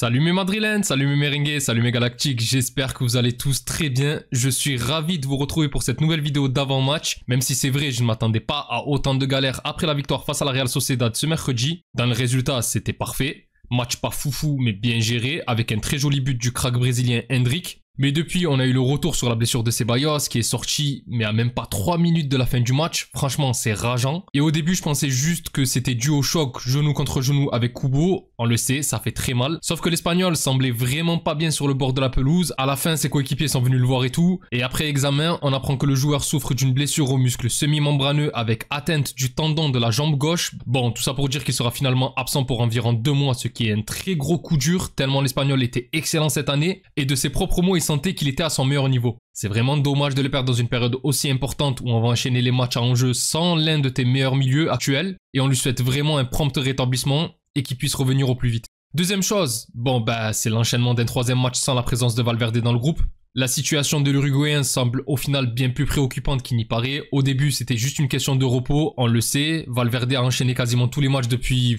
Salut mes madrilènes, salut mes merengues, salut mes galactiques, j'espère que vous allez tous très bien. Je suis ravi de vous retrouver pour cette nouvelle vidéo d'avant-match, même si c'est vrai, je ne m'attendais pas à autant de galères après la victoire face à la Real Sociedad ce mercredi. Dans le résultat, c'était parfait. Match pas foufou mais bien géré, avec un très joli but du crack brésilien Hendrick. Mais depuis, on a eu le retour sur la blessure de Ceballos qui est sorti, mais à même pas 3 minutes de la fin du match. Franchement, c'est rageant. Et au début, je pensais juste que c'était dû au choc genou contre genou avec Kubo. On le sait, ça fait très mal. Sauf que l'Espagnol semblait vraiment pas bien sur le bord de la pelouse. À la fin, ses coéquipiers sont venus le voir et tout. Et après examen, on apprend que le joueur souffre d'une blessure au muscle semi-membraneux avec atteinte du tendon de la jambe gauche. Bon, tout ça pour dire qu'il sera finalement absent pour environ 2 mois, ce qui est un très gros coup dur, tellement l'Espagnol était excellent cette année. Et de ses propres mots, il sentait qu'il était à son meilleur niveau. C'est vraiment dommage de le perdre dans une période aussi importante où on va enchaîner les matchs à enjeu sans l'un de tes meilleurs milieux actuels, et on lui souhaite vraiment un prompt rétablissement et qu'il puisse revenir au plus vite. Deuxième chose, c'est l'enchaînement d'un troisième match sans la présence de Valverde dans le groupe. La situation de l'Uruguayen semble au final bien plus préoccupante qu'il n'y paraît. Au début, c'était juste une question de repos, on le sait. Valverde a enchaîné quasiment tous les matchs depuis...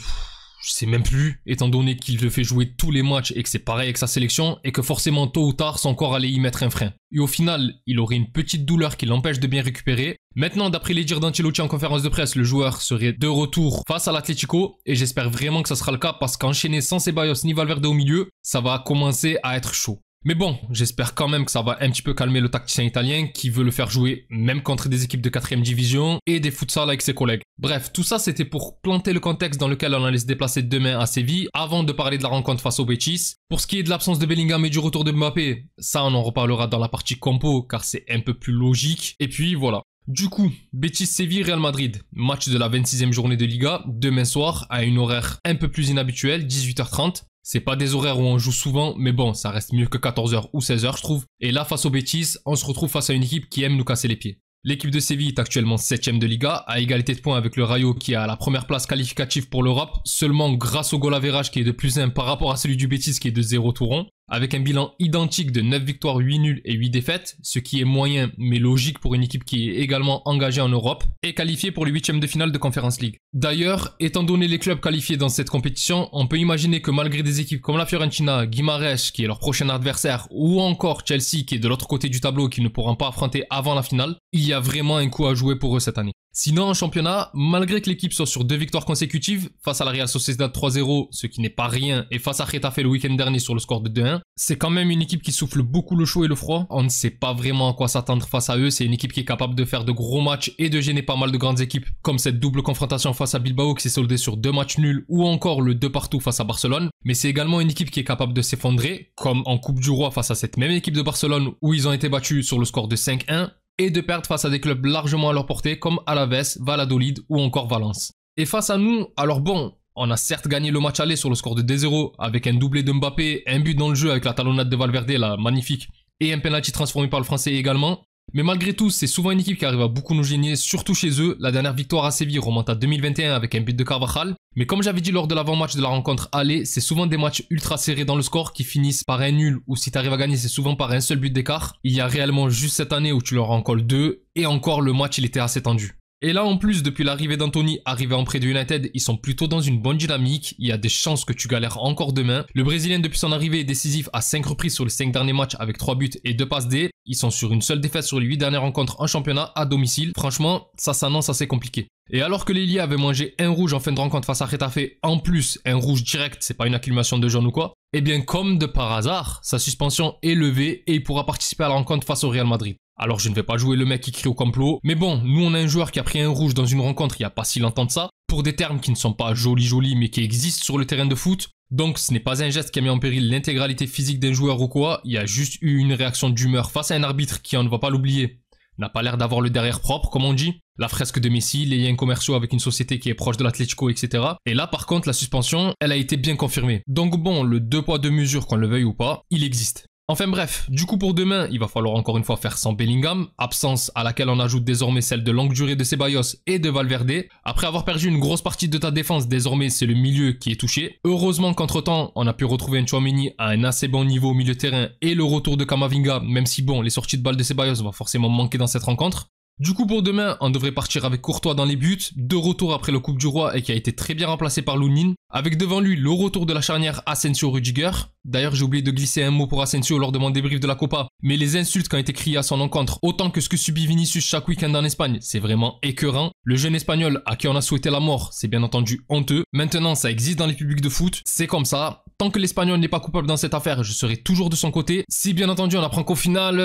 je sais même plus, étant donné qu'il le fait jouer tous les matchs et que c'est pareil avec sa sélection et que forcément tôt ou tard son corps allait y mettre un frein. Et au final, il aurait une petite douleur qui l'empêche de bien récupérer. Maintenant, d'après les dires d'Ancelotti en conférence de presse, le joueur serait de retour face à l'Atlético et j'espère vraiment que ça sera le cas parce qu'enchaîner sans Ceballos ni Valverde au milieu, ça va commencer à être chaud. Mais bon, j'espère quand même que ça va un petit peu calmer le tacticien italien qui veut le faire jouer même contre des équipes de 4ème division et des futsal avec ses collègues. Bref, tout ça c'était pour planter le contexte dans lequel on allait se déplacer demain à Séville avant de parler de la rencontre face au Betis. Pour ce qui est de l'absence de Bellingham et du retour de Mbappé, ça on en reparlera dans la partie compo car c'est un peu plus logique. Et puis voilà. Du coup, Betis-Séville, Real Madrid, match de la 26e journée de Liga, demain soir à une horaire un peu plus inhabituelle, 18h30. C'est pas des horaires où on joue souvent, mais bon, ça reste mieux que 14h ou 16h je trouve. Et là, face au Betis, on se retrouve face à une équipe qui aime nous casser les pieds. L'équipe de Séville est actuellement 7ème de Liga, à égalité de points avec le Rayo qui est à la première place qualificative pour l'Europe, seulement grâce au goal average qui est de +1 par rapport à celui du Betis qui est de 0 tout rond, avec un bilan identique de 9 victoires, 8 nuls et 8 défaites, ce qui est moyen mais logique pour une équipe qui est également engagée en Europe et qualifiée pour les 8e de finale de Conference League. D'ailleurs, étant donné les clubs qualifiés dans cette compétition, on peut imaginer que malgré des équipes comme la Fiorentina, Guimarães qui est leur prochain adversaire, ou encore Chelsea qui est de l'autre côté du tableau qui ne pourront pas affronter avant la finale, il y a vraiment un coup à jouer pour eux cette année. Sinon en championnat, malgré que l'équipe soit sur 2 victoires consécutives, face à la Real Sociedad 3-0, ce qui n'est pas rien, et face à Getafe le week-end dernier sur le score de 2-1, c'est quand même une équipe qui souffle beaucoup le chaud et le froid. On ne sait pas vraiment à quoi s'attendre face à eux, c'est une équipe qui est capable de faire de gros matchs et de gêner pas mal de grandes équipes, comme cette double confrontation face à Bilbao qui s'est soldée sur 2 matchs nuls, ou encore le 2-partout face à Barcelone, mais c'est également une équipe qui est capable de s'effondrer, comme en Coupe du Roi face à cette même équipe de Barcelone où ils ont été battus sur le score de 5-1, et de perdre face à des clubs largement à leur portée comme Alaves, Valladolid ou encore Valence. Et face à nous, alors bon, on a certes gagné le match aller sur le score de 2-0 avec un doublé de Mbappé, un but dans le jeu avec la talonnade de Valverde, là, magnifique, et un penalty transformé par le français également. Mais malgré tout, c'est souvent une équipe qui arrive à beaucoup nous gêner, surtout chez eux. La dernière victoire à Séville remonte à 2021 avec un but de Carvajal. Mais comme j'avais dit lors de l'avant-match de la rencontre aller, c'est souvent des matchs ultra serrés dans le score qui finissent par un nul, ou si tu arrives à gagner, c'est souvent par un seul but d'écart. Il y a réellement juste cette année où tu leur en colles 2, et encore le match il était assez tendu. Et là en plus, depuis l'arrivée d'Anthony, arrivé en prêt de United, ils sont plutôt dans une bonne dynamique, il y a des chances que tu galères encore demain. Le Brésilien depuis son arrivée est décisif à 5 reprises sur les 5 derniers matchs avec 3 buts et 2 passes D. Ils sont sur une seule défaite sur les 8 dernières rencontres en championnat à domicile. Franchement, ça s'annonce assez compliqué. Et alors que l'Elia avait mangé un rouge en fin de rencontre face à Getafe, en plus un rouge direct, c'est pas une accumulation de jaune ou quoi, eh bien comme de par hasard, sa suspension est levée et il pourra participer à la rencontre face au Real Madrid. Alors je ne vais pas jouer le mec qui crie au complot, mais bon, nous on a un joueur qui a pris un rouge dans une rencontre il y a pas si longtemps de ça, pour des termes qui ne sont pas jolis mais qui existent sur le terrain de foot. Donc ce n'est pas un geste qui a mis en péril l'intégralité physique d'un joueur ou quoi, il y a juste eu une réaction d'humeur face à un arbitre qui, on ne va pas l'oublier, n'a pas l'air d'avoir le derrière propre comme on dit. La fresque de Messi, les liens commerciaux avec une société qui est proche de l'Atlético, etc. Et là par contre la suspension, elle a été bien confirmée. Donc bon, le 2 poids 2 mesures qu'on le veuille ou pas, il existe. Enfin bref, du coup pour demain, il va falloir encore une fois faire sans Bellingham, absence à laquelle on ajoute désormais celle de longue durée de Ceballos et de Valverde. Après avoir perdu une grosse partie de ta défense, désormais c'est le milieu qui est touché. Heureusement qu'entre temps, on a pu retrouver un Tchouaméni à un assez bon niveau au milieu de terrain et le retour de Camavinga, même si bon, les sorties de balles de Ceballos vont forcément manquer dans cette rencontre. Du coup pour demain, on devrait partir avec Courtois dans les buts, de retour après le Coupe du Roi et qui a été très bien remplacé par Lunin, avec devant lui le retour de la charnière Asensio-Rudiger. D'ailleurs j'ai oublié de glisser un mot pour Asensio lors de mon débrief de la Copa, mais les insultes qui ont été criées à son encontre, autant que ce que subit Vinicius chaque week-end en Espagne, c'est vraiment écœurant. Le jeune espagnol à qui on a souhaité la mort, c'est bien entendu honteux. Maintenant ça existe dans les publics de foot, c'est comme ça. Tant que l'espagnol n'est pas coupable dans cette affaire, je serai toujours de son côté. Si bien entendu on apprend qu'au final,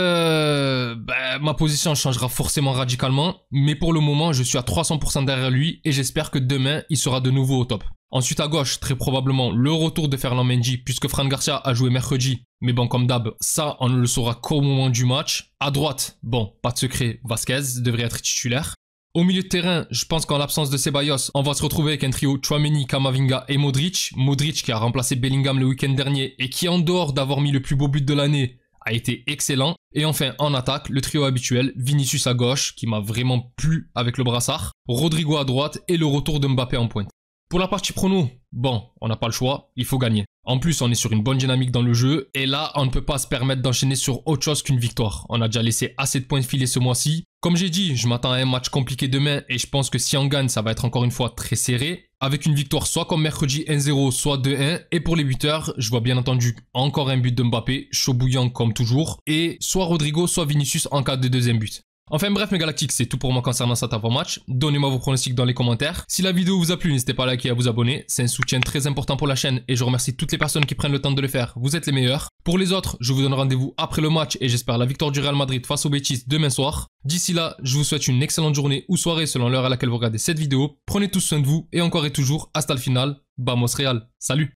ma position changera forcément radicalement. Mais pour le moment, je suis à 300% derrière lui et j'espère que demain, il sera de nouveau au top. Ensuite à gauche, très probablement, le retour de Ferland Mendy puisque Fran Garcia a joué mercredi. Mais bon, comme d'hab, ça, on ne le saura qu'au moment du match. À droite, bon, pas de secret, Vasquez devrait être titulaire. Au milieu de terrain, je pense qu'en l'absence de Ceballos, on va se retrouver avec un trio Tchouaméni, Camavinga et Modric. Modric qui a remplacé Bellingham le week-end dernier et qui, en dehors d'avoir mis le plus beau but de l'année, a été excellent. Et enfin, en attaque, le trio habituel, Vinicius à gauche, qui m'a vraiment plu avec le brassard, Rodrigo à droite et le retour de Mbappé en pointe. Pour la partie prono, bon, on n'a pas le choix, il faut gagner. En plus, on est sur une bonne dynamique dans le jeu, et là, on ne peut pas se permettre d'enchaîner sur autre chose qu'une victoire. On a déjà laissé assez de points de filer ce mois-ci. Comme j'ai dit, je m'attends à un match compliqué demain, et je pense que si on gagne, ça va être encore une fois très serré. Avec une victoire soit comme mercredi 1-0, soit 2-1. Et pour les buteurs, je vois bien entendu encore un but de Mbappé, chaud bouillant comme toujours. Et soit Rodrigo, soit Vinicius en cas de deuxième but. Enfin bref mes galactiques, c'est tout pour moi concernant cet avant-match. Donnez-moi vos pronostics dans les commentaires. Si la vidéo vous a plu, n'hésitez pas à liker et à vous abonner. C'est un soutien très important pour la chaîne et je remercie toutes les personnes qui prennent le temps de le faire. Vous êtes les meilleurs. Pour les autres, je vous donne rendez-vous après le match et j'espère la victoire du Real Madrid face au Betis demain soir. D'ici là, je vous souhaite une excellente journée ou soirée selon l'heure à laquelle vous regardez cette vidéo. Prenez tous soin de vous et encore et toujours, hasta le final, vamos Real. Salut!